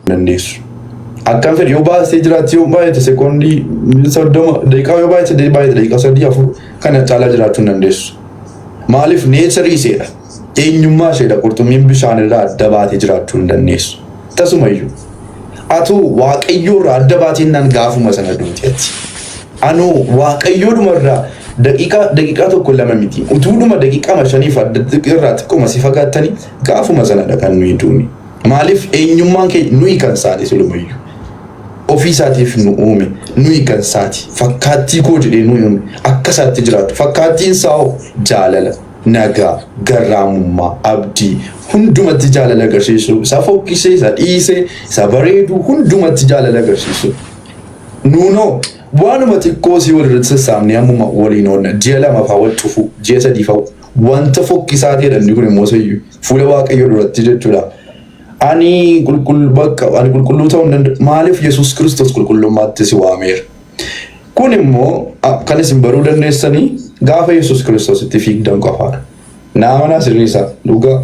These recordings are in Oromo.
dandeessu. Akkam fedhi yoo baasee jiraatti yoo baay'ate sekoondii 30 daqiiqaa yoo baay'ate daqiiqaa 3-4 kana caalaa jiraachuu hin dandeessu. Maaliif neecharii iseedha. Eenyummaa isheedha qurxummiin bishaan irraa adda baatee jiraachuu hin dandeessu. Tasumayyuu atuu waaqayyoo irraa adda baateenaan gaafuma sana duuteetti. Anuu waaqayyoodhuma irraa daqiiqaa tokko lama miti. Utuudhuma daqiiqaa 5 adda irraa xiqqooma si fagaattanii gaafuma sanadha kan nuyi duuni. Maaliif eenyummaan keenya nuyi kan saati silumayyuu. Ofii isaatiif nu uume nuyi kan saati. Fakkaattii koo jedhee nuyi uume akka isaatti jiraatu. Fakkaattiin isaa jaalala, nagaa, garraamummaa, abdii hundumatti jaalala agarsiisu. Isa fokkisee, isa dhiisee, isa bareedu hundumatti jaalala agarsiisu. Nuunoo waanuma xiqqoo si walirratti sassaabnee ammuma waliin oolna. Ji'a 2 fa'aa wal cufu, ji'a 3 fa'aa wanta fokkisaa ta'edha kun immoo soyyuu fuula waaqayyoo duratti jechuudha. Ani qulqulluu ta'uu hin danda'u. Maaliif Yesuus Kiristoos qulqullummaatti si waameera? Kun immoo kan isin baruu dandeessanii gaafa Yesuus Kiristoos itti fiigdan qofaadha. Naamana sirriisaa dhugaa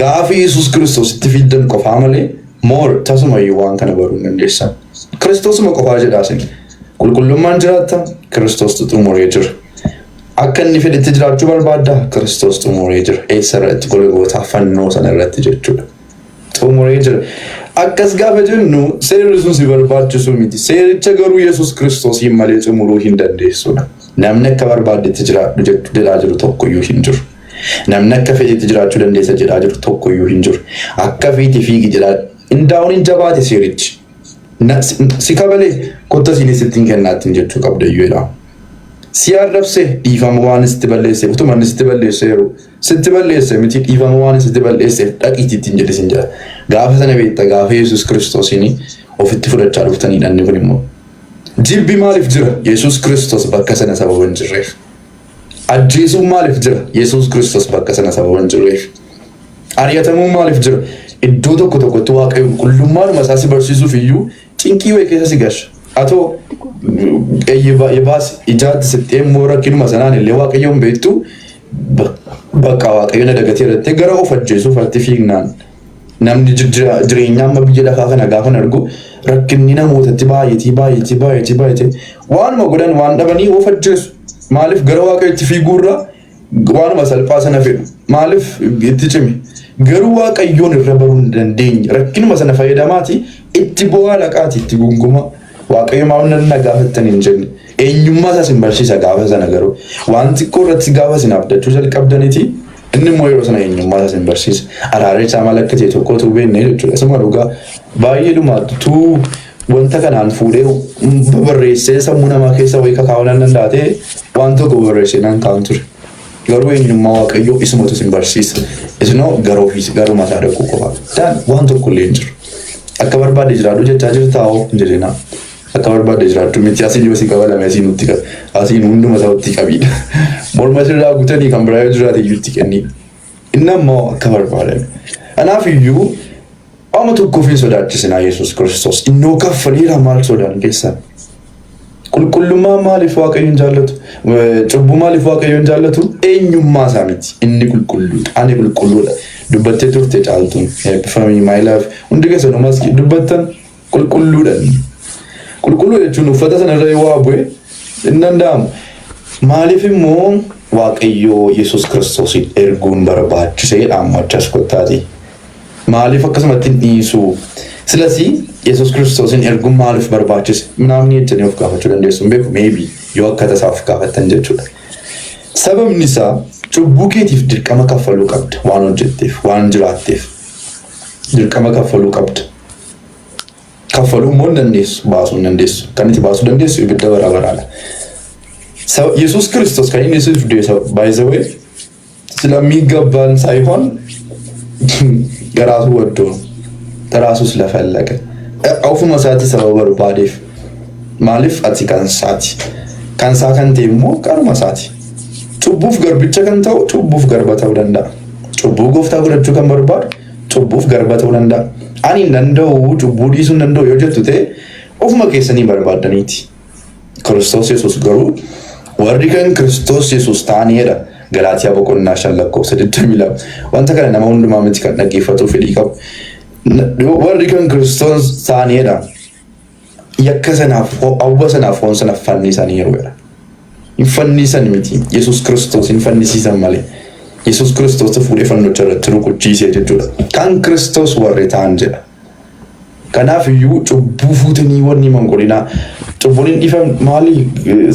gaafa Yesuus Kiristoos itti fiigdan qofaa malee tasumayyuu waan kana baruu hin dandeessan. Kiristoosuma qofaa jedhaasin qulqullummaan jiraatta Kiristoos xumuree jira. Akka inni fedhetti jiraachuu barbaadda Kiristoos xumuree jira. Eessa irratti Golgootaa fannoo sana irratti jechuudha. Xumuree jira. Akkas gaafa jennu seerri sun si barbaachisu miti. Seericha garuu Yesuus Kiristoosiin malee xumuruu hin dandeessudha. Namni akka barbaaddetti jiraadhu jedhaa jiru tokkoyyuu hin jiru. Namni akka fedhetti jiraachuu dandeessa jedhaa jiru tokkoyyuu hin jiru. Akka fiiti fiigi jedhaa indaa'uun hin jabaate seerichi. Si kabalee kotta siinis ittiin kennaattiin jechuu qabda iyyuu jedhama. Si arrabse dhiifama waan sitti balleesse utuma inni sitti balleesseeru sitti balleesse miti dhiifama waan sitti balleesseef dhaqiitti ittiin jedhisin jedha. Gaafa sana beekta gaafa Yesuus Kiristoosiin ofitti fudhachaa dhuftaniidha inni kun immoo. Jibbi maaliif jira? Yesuus Kiristoos bakka sana sababa hin jirreef. Ajjeesuun maaliif jira? Yesuus Kiristoos bakka sana sababa hin jirreef. Ari'atamuun maaliif jira? Iddoo tokkotti waaqayyo qulqullummaadhuma isaa si barsiisuuf iyyuu cinqii wayii keessa si gasha. Atoo yebaas ijaatti sittee immoo rakkinuma sanaan illee waaqayyoon beektu bakka waaqayyo na dagatee irratti gara of ajjeesuuf atti fiignaan namni jireenya amma biyya lafaa kana gaafa argu rakkinni namootatti baay'ee waanuma godhan waan dhabanii of ajjeesu. Maaliif gara waaqayyotti fiiguurraa waanuma salphaa sana fedhu? Maaliif itti cimi? Garuu waaqayyoon irra baruu hin dandeenye rakkinuma sana fayyadamaati itti bu'aa dhaqaati itti gunguma. Waaqayyo maawwan na gaafattan hin jenne eenyummaa isaas hin barsiisa gaafa sana garuu waan xiqqoo irratti gaafa isin abdachuu jalqabdaniiti inni immoo yeroo sana eenyummaa isaas hin barsiisa. Araarri isaa maal akka ta'e tokkotu beekne jechuudha. Isuma dhugaa baay'ee dhumaattuu wanta kanaan fuudhee barreessee sammuu namaa keessa wayii kakaa'uu nan danda'a ta'e waan tokko barreessee nan kaa'an ture. Garuu eenyummaa waaqayyoo isumatu isin barsiisa. Isinoo garuu mataa dhaquu qofa. Daan waan tokko illee hin jiru. Akka barbaade jiraadhu jechaa jirtaa'oo hin jedhina. Akka barbaade jiraadhu miti asiin yoo si qabalame asiin nutti qabi. Asiin hunduma isaatti qabidha. Morma sirraa gutanii kan biraa yoo jiraate iyyuu itti kennidha. Inni ammoo akka barbaadame. Kanaaf iyyuu amma tokkoof hin sodaachisinaa Yesuus Kiristoos. Innoo kaffaleera maal sodaan keessaa? Qulqullummaa maaliif waaqayyo hin jaallatu? Cubbuu maaliif waaqayyo hin jaallatu? Eenyummaa isaa miti. Inni qulqulluudha. Ani qulqulluudha. Dubbattee turte caaltuun eebbifamii my life hundi keessa numas dubbattan qulqulluudha. Qulqulluu jechuun uffata sanarra yoo waa bu'e hin danda'amu. Maaliif immoo waaqayyo Yesuus Kiristoosin erguun barbaachiseedha amma achas kottaati. Maaliif akkasumatti hin dhiisu? Silasii Yesuus Kiristoosin erguun maaliif barbaachise? Namni jettanii of gaafachuu dandeessu hin beeku maybe yoo akka tasaa of gaafattan jechuudha. Sababni isaa cubbuu keetiif dirqama kaffaluu qabda waan hojjetteef waan jiraatteef dirqama kaffaluu qabda. Kaffaluu immoo hin dandeessu baasuu hin dandeessu kan itti baasuu dandeessu ibidda bara baraadha. Yesuus Kiristoos kan inni siif du'e by the way ስለሚገባን ሳይሆን ገራሱ ወዶ ተራሱ ስለፈለገ አውፉ መሳት ሰበብ በርባዴፍ ማሊፍ አቲ ካንሳ ከንቴሞ ቀሩ መሳት ጩቡፍ ገርብቻ ከንተው ጩቡፍ ገርበተው ደንዳ ጩቡ ጎፍታ ጎረቹ ከመርባድ ጩቡፍ ገርበተው ደንዳ አኒ እንደው ጩቡ ዲሱ እንደው የጀቱቴ ኦፍ መከሰኒ በርባደኒቲ ክርስቶስ ኢየሱስ ገሩ ወርዲከን ክርስቶስ ኢየሱስ ታኒየዳ ገላትያ በቆና ሸለቆ ስድት ሚላ ወንተ ከነ ማውንድ ማመት ከነገፈቱ ፍዲቀው warri kan Kiristoos ta'aniidha. Yakka sanaaf awwa sanaaf foon sanaaf fannisaniiruudha. Hin fannisan miti. Yesuus Kiristoos hin fannisiisan malee. Yesuus Kiristoos fuudhee fannicha irratti rukuchiisee jechuudha. Kan Kiristoos warri ta'an jedha. Kanaaf iyyuu cubbuu fuutanii wanni mangodinaa cubbuun hin dhiifamne maali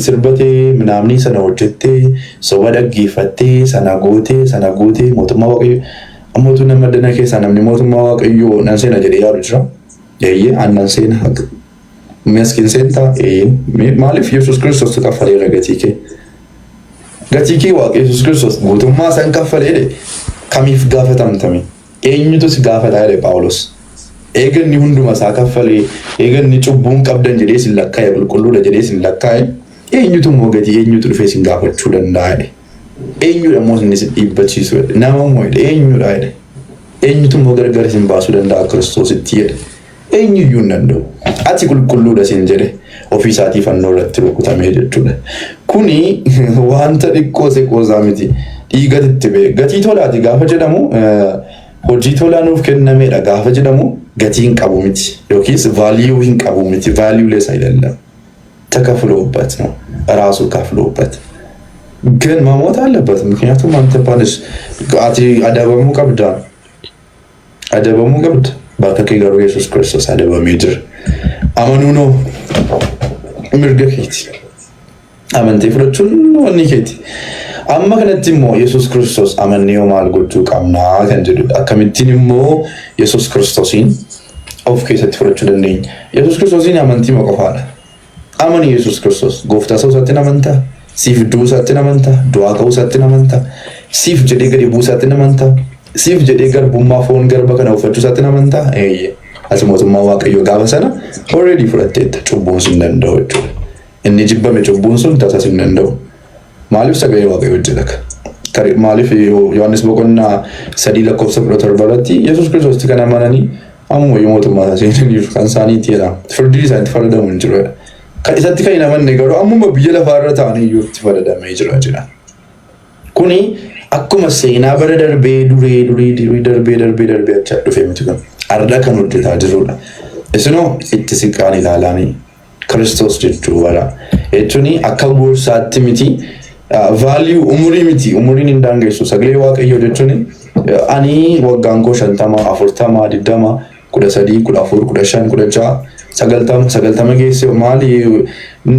sirbatee minaamni sana hojjettee soba dhaggeeffattee sana gootee mootummaa waaqayyo ammootu nama dana keessaa namni mootummaa waaqayyo nan seena jedhee yaadu jira. Eeyyee aannan seena haga miskiin seentaa maaliif Yesuus Kiristoos kaffalee gatii kee waaqayyo Yesuus Kiristoos guutummaa san kaffalee kamiif gaafatamtame eenyutu si gaafataa jedhe Phaawulos. Eeganni hunduma isaa kaffalee eeganni cubbuun qabdan jedhee sin lakkaa'e qulqulluudha jedhee sin lakkaa'e eenyutu immoo gatii eenyutu dhufee sin gaafachuu danda'a eenyudha immoo sin isin dhiibbachiisu nama immoo eenyudha eenyutu immoo gargar sin baasuu danda'a Kiristoositti jedhe eenyuyyuu hin danda'u ati qulqulluudha sin jedhe ofii isaatii fannoo irratti rukutamee jechuudha. Kuni wanta xiqqoo seqoosaa miti dhiigatitti ba'e gatii tolaati gaafa jedhamu hojii tolaan nuuf kennameedha gaafa jedhamu gatiin qabu miti yookiis ቫልዩ hin qabu miti ቫልዩሌስ አይደለም ተከፍሎበት ነው ራሱ ከፍሎበት ግን መሞት አለበት ምክንያቱም አንተ ፓንስ አደበሙ ቀብድ ባከከ ጋር ኢየሱስ ክርስቶስ አደበሙ ይድር አመኑ ነው ምርገፊት አመንቴ ፍለቹን ወንኬት amma kanatti immoo Yesuus Kiristoos amannee maal gochuu qabnaa kan jedhudha. Akkamittiin immoo Yesuus Kiristoosiin of keessatti fudhachuu dandeenya. Yesuus Kiristoosiin amantii ma qofaadha. Amani Yesuus Kiristoos gooftaa isaa isaatti amantaa, siif du'uu isaatti amantaa, du'aa ka'uu isaatti amantaa, siif jedhee gadi bu'uu isaatti amantaa, siif jedhee garbummaa foon garba kana uffachuu isaatti amantaa. Ati mootummaa waaqayyoo gaafa sana already fudhatteetta cubbuun sin danda'u jechuudha. Inni jibbame cubbuun sun tasas hin danda'u. Maaliif sagalee waaqayyoo hojjetaka? Maaliif Yohaannis boqonnaa 3:17 Yesuus Kiristoos kan amananii amma mootummaa isaa seenaniif kan isaaniitti jedha. Firdii isaanitti faradamuu hin jiru. Kan isatti kan hin amanne garuu ammuma biyya lafaa irra ta'anii iyyuu itti faradamee jira jedha. Kuni akkuma seenaa bara darbee durii darbee acha dhufee miti kun arda kan hojjetaa jirudha. Isinoo itti siqaan ilaalaanii Kiristoos jechuu wara. Jechuun akka gorsaatti miti ቫልዩ umurii miti umuriin hin daangessu sagalee waaqayyoo jechuun ani waggaan koo 50 40 20 13 14 15 16 90 geesse maali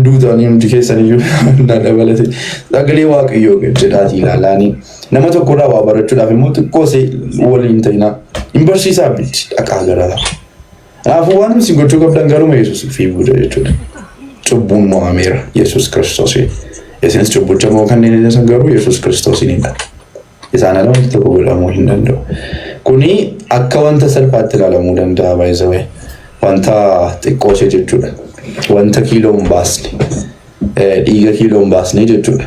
duutanii hundi keessaniyyuu na dabalate sagalee waaqayyoo jedhaati ilaalaanii nama tokko irraa waa barachuudhaaf immoo xiqqoosee waliin ta'ina hin barsiisaa bichi dhaqaa garara. Kanaafuu waan isin gochuu qabdan garuma Yesuus fi bu'uura jechuudha. Cubbuun mo'ameera Yesuus Kiristoos. Isinis cubbucha moo kanneen isaan garuu Yesuus Kiristoosiinidha. Isaan ala wanti tokko godhamuu hin danda'u. Kuni akka wanta salphaatti ilaalamuu danda'a baay'ee wanta xiqqoosee jechuudha. Wanta kiiloo hin baasne dhiiga kiiloo hin baasne jechuudha.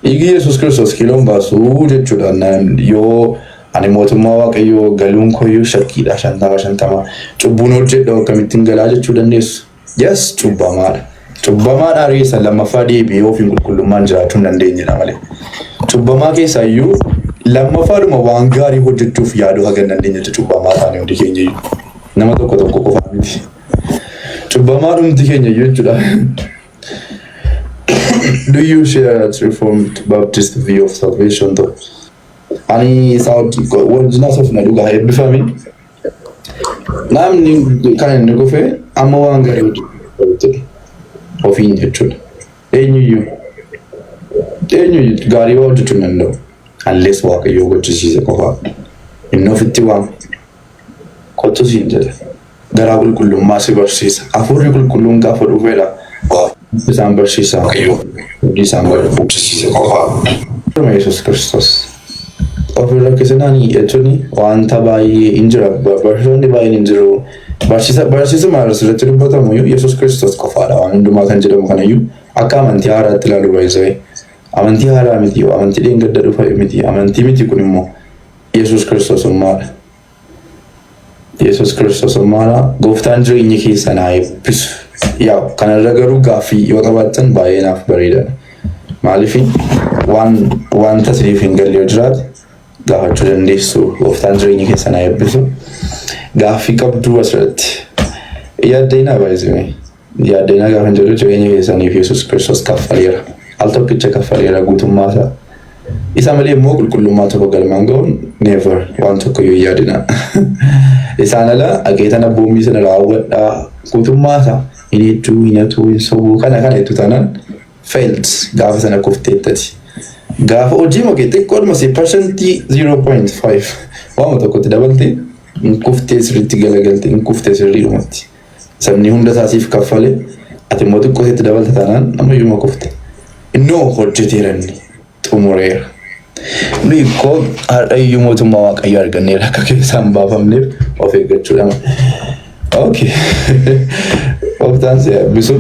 Dhiigi Yesuus Kiristoos kiiloo hin baasuu jechuudha. Yoo ani mootummaa waaqayyoo galuun koyyuu shakkiidha 50 cubbuun hojjedha akkamittiin galaa jechuu dandeessu. Yes cubbamaadha. Cubbamaadha reessa lammaffaa deebi'ee ofiin qulqullummaan jiraachuu hin dandeenyedha malee. Cubbamaa keessaa iyyuu lammaffaadhuma waan gaarii hojjechuuf yaaduu haga hin dandeenye cubbamaa taane hundi keenya iyyuu. Nama tokko qofaa miti. Cubbamaa dhumti keenya iyyuu jechuudha. Do you share that Reformed Baptist view of salvation though? Ani wajjina sofna dhugaa eebbifame. Namni kan inni gufee amma waan gaarii hojjetu. Ofiin jechuudha. Eenyuyyuu gaarii hojjechuu hin danda'u. Unless waaqayyoo gochisiise qofaa. Inni ofitti waan kottu siin jedha. Garaa qulqullummaa si barsiisa. Hafuurri qulqulluun gaafa dhufeedha. Isaan barsiisa waaqayyoo. Hojii isaan gochisiise qofaa. Yesuus Kiristoos. Ofii rakkisinaanii jechuun wanta baay'ee hin jira. Barsiisonni baay'een hin jiru. Barsiisuma irratti dubbatamu Yesuus Kiristoos qofaadha. Waan hundumaa kan jedhamu kanayyuu akka amantii haaraatti ilaaluu baay'isee amantii haaraa miti amantii dheengadda dhufa miti amantii miti kun immoo Yesuus Kiristoosummaadha. Yesuus Kiristoosummaadha. Gooftaan jireenya keessa naa eebbisu. Kanarra garuu gaaffii yoo qabaattan baay'ee naaf bareedadha. Maaliif wanta siniif hin galle yoo jiraate gaafachuu dandeessu gooftaan jireenya keessa naa eebbisu. gaaffii qabduu asirratti yaaddeenaa baay'isime yaaddeenaa gaafa hin jedhu jireenya keessaniif Yesuus Kiristoos kaffaleera al tokkicha kaffaleera guutummaa isaa isa malee immoo qulqullummaa tokko galmaan ga'uun never waan tokko yoo yaadina isaan ala akeetan abboommii sana raawwadhaa guutummaa isaa hin hedduu hin hatuu hin sobuu kana itti taanaan failed gaafa sana kufteettati gaafa hojii makee xiqqoodhuma see percentii 0.5 waama tokkotti dabalte kuftee sirriitti galagalte kuftee sirriidhumatti sabni hunda isaasiif kaffale ati immoo xiqqootti dabalta taanaan ammayyuma kufte innoo hojjeteeranni xumureera nuyi koo har'ayyuu mootummaa waaqayyo arganneera akka keessaan baafamneef of eeggachuudhaan okay Oftaan se bisu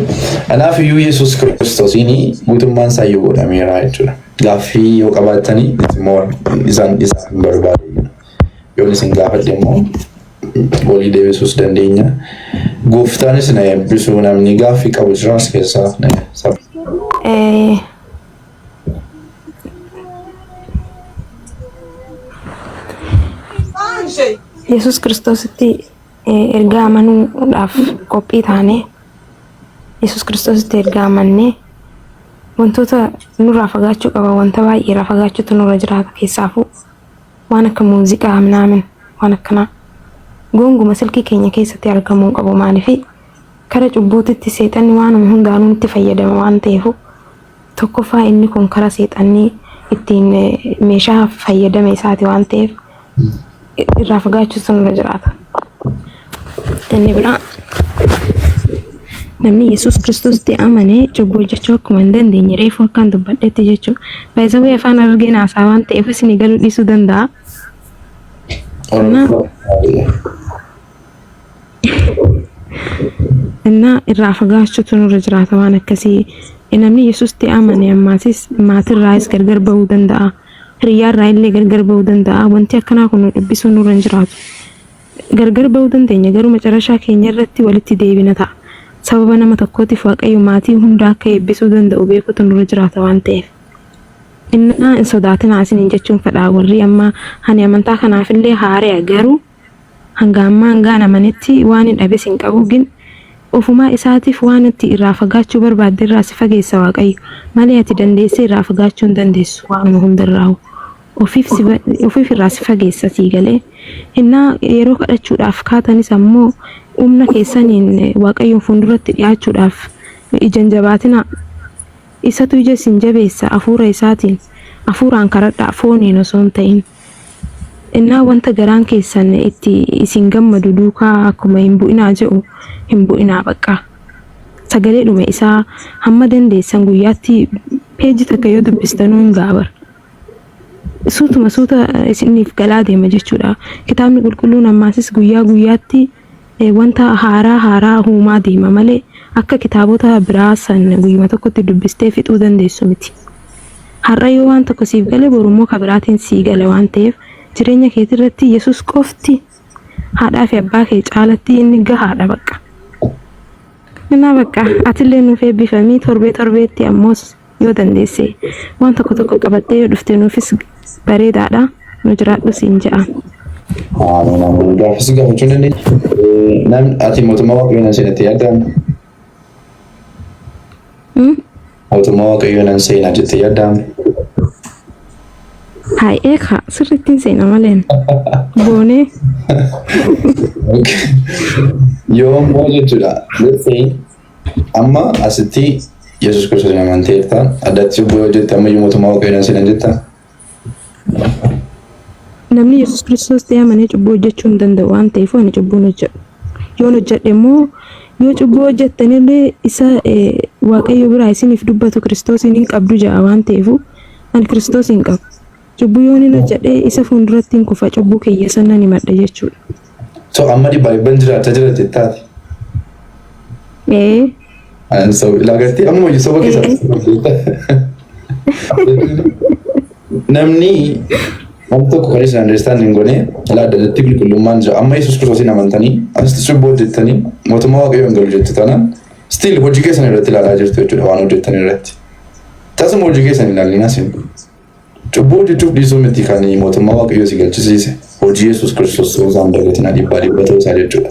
anaaf iyyuu Yesuus Kiristoosiin guutummaan isaa iyyuu godhameera jechuudha gaaffii yoo qabaatanii isaan barbaade yoo isin gaafadhe immoo walii deebisuus dandeenya gooftaanis na eebbisuu namni gaaffii qabu jiraas keessaa Yesuus Kiristoositti ergaa amanuudhaaf qophii taane Yesuus Kiristoositti ergaa amannee wantoota nurraa fagaachuu qaba wanta baay'ee fagaachuutu nurra jiraata keessaafuu waan akka muuziqaa minaamin waan akkanaa gonguma silkii keenya keessatti argamuu qabu maaliifi kara cubbuutitti seexanni waanuma hundaanuu itti fayyadama waan ta'eefu tokkoffaa inni kun kara seexanni ittiin meeshaa fayyadame isaati waan ta'eef irraa fagaachuutu nurra jiraata. Inni biraa namni Yesuus Kiristoositti amanee cubbuu hojjechuu akkuma hin dandeenye reefu akkaan dubbadhetti jechuudha. Baay'isawwan afaan argeen haasaa waan ta'eef isin galuu dhiisuu danda'a. Innaa irraa fagaachuutu nurra jiraata waan akkasii namni Yesuusitti amane ammaatis maatirraayis gargar bahuu danda'a. Hiriyyaarraa illee gargar bahuu danda'a. Wanti akkanaa kun dhibbisuu nurra hin jiraatu. Gargar bahuu dandeenya garuu macarashaa keenya irratti walitti deebina ta'a. Sababa nama tokkootiif waaqayyo maatii hunda akka eebbisuu danda'u beekutu nurra jiraata waan ta'eef. Innaa hin sodaatinaa isiniin jechuun fedhaa warri amma hani amantaa kanaafillee haare'a garuu hanga ammaa hangaan amanetti waan hin dhabes hin qabu gin ofumaa isaatiif waan itti irraa fagaachuu barbaadde irraa si fageessa waaqayyo malee ati dandeessee irraa fagaachuu hin dandeessu waanuma hundarraahu. Ofiif irraa si fageessa sii galee innaa yeroo kadhachuudhaaf kaatanis ammoo humna keessaniin waaqayyoon fuulduratti dhiyaachuudhaaf ija jabaatina isatu ija isin jabeessa hafuura isaatiin hafuuraan kadhadhaa fooniin osoo hin ta'in innaa wanta garaan keessan itti isin gammadu duukaa akkuma hin bu'inaa jedhu hin bu'inaa baqqaa sagalee dhume isaa hamma dandeessan guyyaatti peejii takka yoo dubbistanuu hin gaabar. Suuta isiniif galaa deema jechuudha. Kitaabni qulqulluun ammaasis guyyaa guyyaatti wanta haaraa uumaa deema malee akka kitaabota biraa san guyyuma tokkotti dubbistee fixuu dandeessu miti. Har'a yoo waan tokko siif gale borummoo ka biraatiin sii gala waan ta'eef jireenya keetii irratti Yesuus qofti haadhaa fi abbaa kee caalatti inni gahaadha bakka. Innaa bakka atillee nuuf eebbifamii torbeetti ammoos yoo dandeesse waan tokko qabattee yoo dhufte nuufis bareedaadha nu jiraadhu siin ja'a. Gaafasi gaafachuu dandeenya. Namni ati mootummaa waaqayyoon nan seenatti yaaddaa? Mootummaa waaqayyoon nan seenaa jettee yaaddaa? Haa eegaa sirriitti hin seena maleen. Boonee. Yoo immoo jechuudha. Let's say amma asitti Yesuus Kiristoos amanteerta addatti cubbuu yoo jette ammayyuu mootummaa waaqayyoon nan seenaa jettaa? Namni Yesuus Kiristoositti amanee cubbuu hojjechuu hin danda'u waan ta'eef ani cubbuun hojjedhu. Yoon hojjedhe immoo yoo cubbuu hojjettanillee isa waaqayyo biraa isiniif dubbatu Kiristoosiin hin qabdu ja'a waan ta'eef ani Kiristoos hin qabu. Cubbuu yoon hin hojjedhe isa fuulduratti hin kufa cubbuu kiyya sannan himadha jechuudha. So amma dhibban jiraachaa jira jettaati? Laagartii amma hojii soba keessatti. Namni waan tokko kan isin understanding godhee laaddanatti qulqullummaan jira. Amma Yesuus Kiristoosiin amantanii asitti cubbuu hojjettanii mootummaa waaqayyoo hin galu jettu taanaan still hojii keessan irratti ilaalaa jirtu jechuudha waan hojjettan irratti. Tasuma hojii keessan ilaalina sin. Cubbuu jechuuf dhiisuu miti kan mootummaa waaqayyoo si galchisiise. Hojii Yesuus Kiristoos osoo isaan dagatina dhibbaa dhibba ta'uu isaa jechuudha.